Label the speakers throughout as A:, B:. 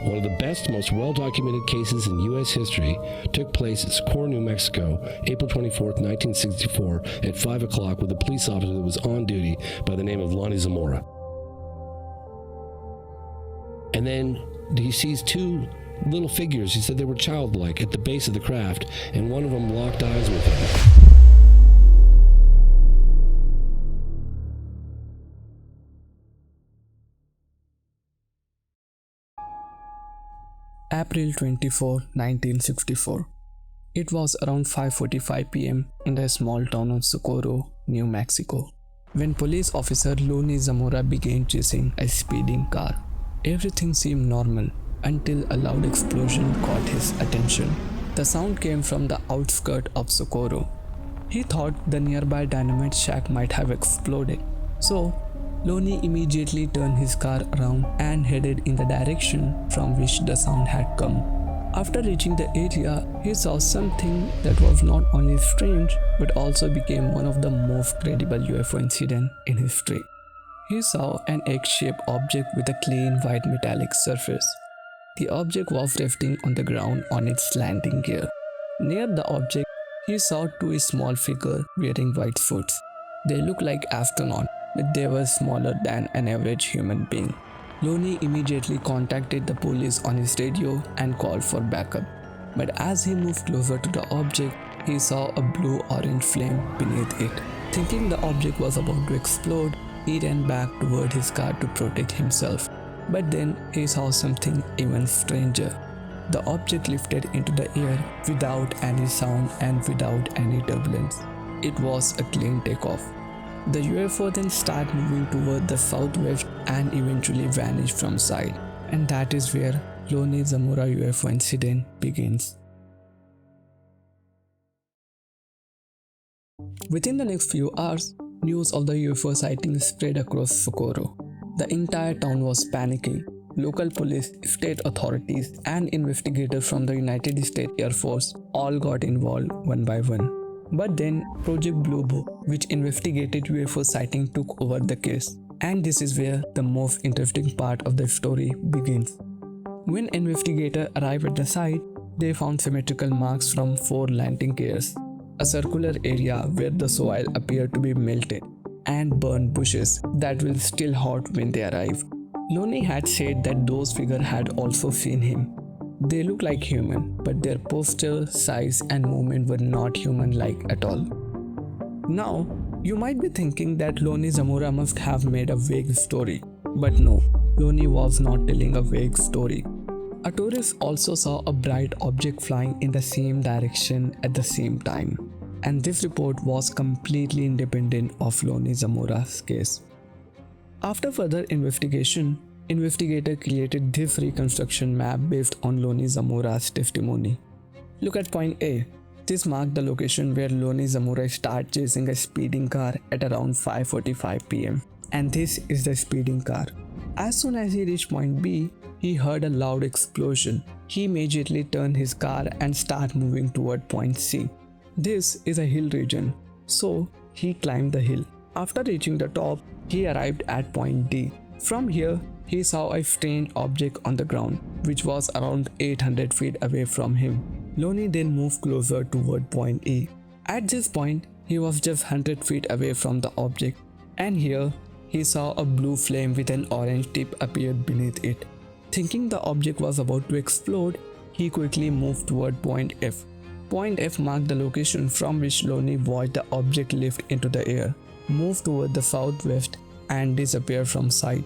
A: One of the best, most well-documented cases in U.S. history took place at Socorro, New Mexico, April 24, 1964, at 5 o'clock with a police officer that was on duty by the name of Lonnie Zamora. And then he sees two little figures. He said they were childlike at the base of the craft, and one of them locked eyes with him.
B: April 24, 1964. It was around 5:45 p.m. in the small town of Socorro, New Mexico, when police officer Lonnie Zamora began chasing a speeding car. Everything seemed normal until a loud explosion caught his attention. The sound came from the outskirts of Socorro. He thought the nearby dynamite shack might have exploded, so Lonnie immediately turned his car around and headed in the direction from which the sound had come. After reaching the area, he saw something that was not only strange but also became one of the most credible UFO incidents in history. He saw an egg-shaped object with a clean white metallic surface. The object was resting on the ground on its landing gear. Near the object, he saw two small figures wearing white suits. They looked like astronauts, but they were smaller than an average human being. Lonnie immediately contacted the police on his radio and called for backup. But as he moved closer to the object, he saw a blue-orange flame beneath it. Thinking the object was about to explode, he ran back toward his car to protect himself. But then he saw something even stranger. The object lifted into the air without any sound and without any turbulence. It was a clean takeoff. The UFO then started moving toward the southwest and eventually vanished from sight. And that is where Lonnie Zamora UFO incident begins. Within the next few hours, news of the UFO sighting spread across Socorro. The entire town was panicking. Local police, state authorities, and investigators from the United States Air Force all got involved one by one. But then Project Blue Book, which investigated UFO sighting, took over the case. And this is where the most interesting part of the story begins. When investigators arrived at the site, they found symmetrical marks from 4 landing gears, a circular area where the soil appeared to be melted, and burned bushes that were still hot when they arrived. Lonnie had said that those figures had also seen him. They looked like human, but their posture, size, and movement were not human-like at all. Now, you might be thinking that Lonnie Zamora must have made a vague story. But no, Lonnie was not telling a vague story. A tourist also saw a bright object flying in the same direction at the same time. And this report was completely independent of Lonnie Zamora's case. After further investigation, investigators created this reconstruction map based on Lonnie Zamora's testimony. Look at point A. This marked the location where Lonnie Zamora started chasing a speeding car at around 5:45 p.m. And this is the speeding car. As soon as he reached point B, he heard a loud explosion. He immediately turned his car and started moving toward point C. This is a hill region, so he climbed the hill. After reaching the top, he arrived at point D. From here, he saw a strange object on the ground, which was around 800 feet away from him. Lonnie then moved closer toward point E. At this point, he was just 100 feet away from the object, and here, he saw a blue flame with an orange tip appear beneath it. Thinking the object was about to explode, he quickly moved toward point F. Point F marked the location from which Lonnie watched the object lift into the air, move toward the southwest, and disappear from sight.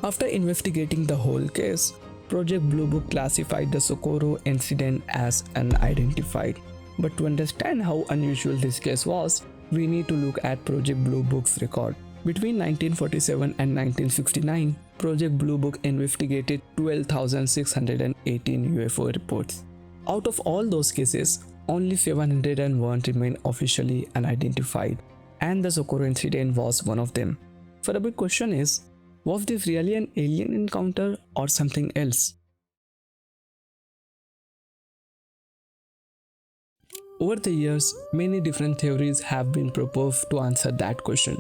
B: After investigating the whole case, Project Blue Book classified the Socorro incident as unidentified. But to understand how unusual this case was, we need to look at Project Blue Book's record. Between 1947 and 1969, Project Blue Book investigated 12,618 UFO reports. Out of all those cases, only 701 remain officially unidentified, and the Socorro incident was one of them. So the big question is, was this really an alien encounter or something else? Over the years, many different theories have been proposed to answer that question.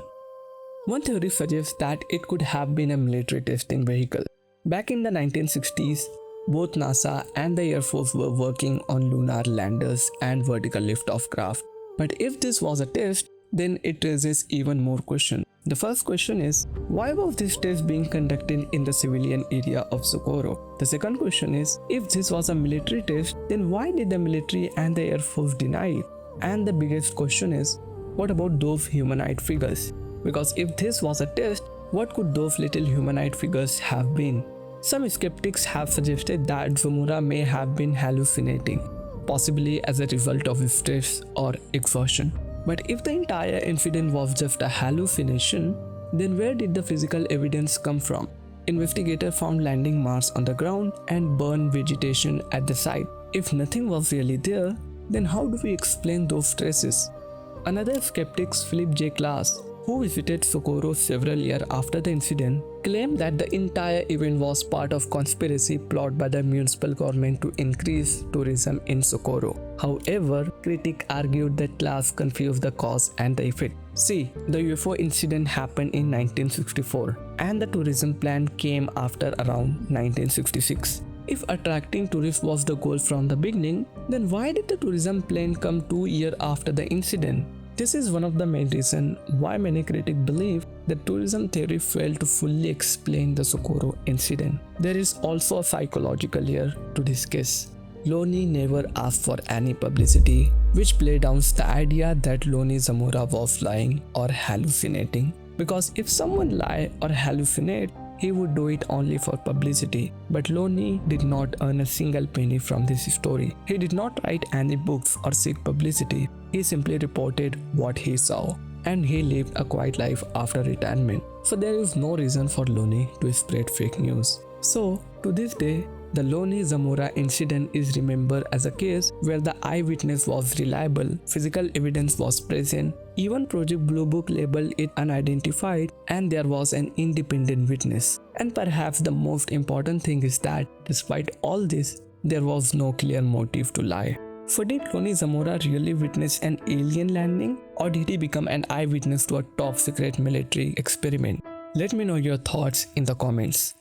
B: One theory suggests that it could have been a military testing vehicle. Back in the 1960s, both NASA and the Air Force were working on lunar landers and vertical liftoff craft. But if this was a test, then it raises even more questions. The first question is, why was this test being conducted in the civilian area of Socorro? The second question is, if this was a military test, then why did the military and the Air Force deny it? And the biggest question is, what about those humanoid figures? Because if this was a test, what could those little humanoid figures have been? Some skeptics have suggested that Zamora may have been hallucinating, possibly as a result of stress or exhaustion. But if the entire incident was just a hallucination, then where did the physical evidence come from? Investigators found landing marks on the ground and burned vegetation at the site. If nothing was really there, then how do we explain those traces? Another skeptic, Philip J. Klass, who visited Socorro several years after the incident, claimed that the entire event was part of conspiracy plot by the municipal government to increase tourism in Socorro. However, critics argued that Klass confused the cause and the effect. See, the UFO incident happened in 1964 and the tourism plan came after around 1966. If attracting tourists was the goal from the beginning, then why did the tourism plan come 2 years after the incident? This is one of the main reasons why many critics believe that tourism theory failed to fully explain the Socorro incident. There is also a psychological layer to this case. Lonnie never asked for any publicity, which plays down the idea that Lonnie Zamora was lying or hallucinating. Because if someone lies or hallucinates, he would do it only for publicity. But Lonnie did not earn a single penny from this story. He did not write any books or seek publicity. He simply reported what he saw, and he lived a quiet life after retirement. So there is no reason for Lonnie to spread fake news. So to this day, the Lonnie Zamora incident is remembered as a case where the eyewitness was reliable, physical evidence was present, even Project Blue Book labeled it unidentified, and there was an independent witness. And perhaps the most important thing is that despite all this, there was no clear motive to lie. So did Lonnie Zamora really witness an alien landing, or did he become an eyewitness to a top secret military experiment? Let me know your thoughts in the comments.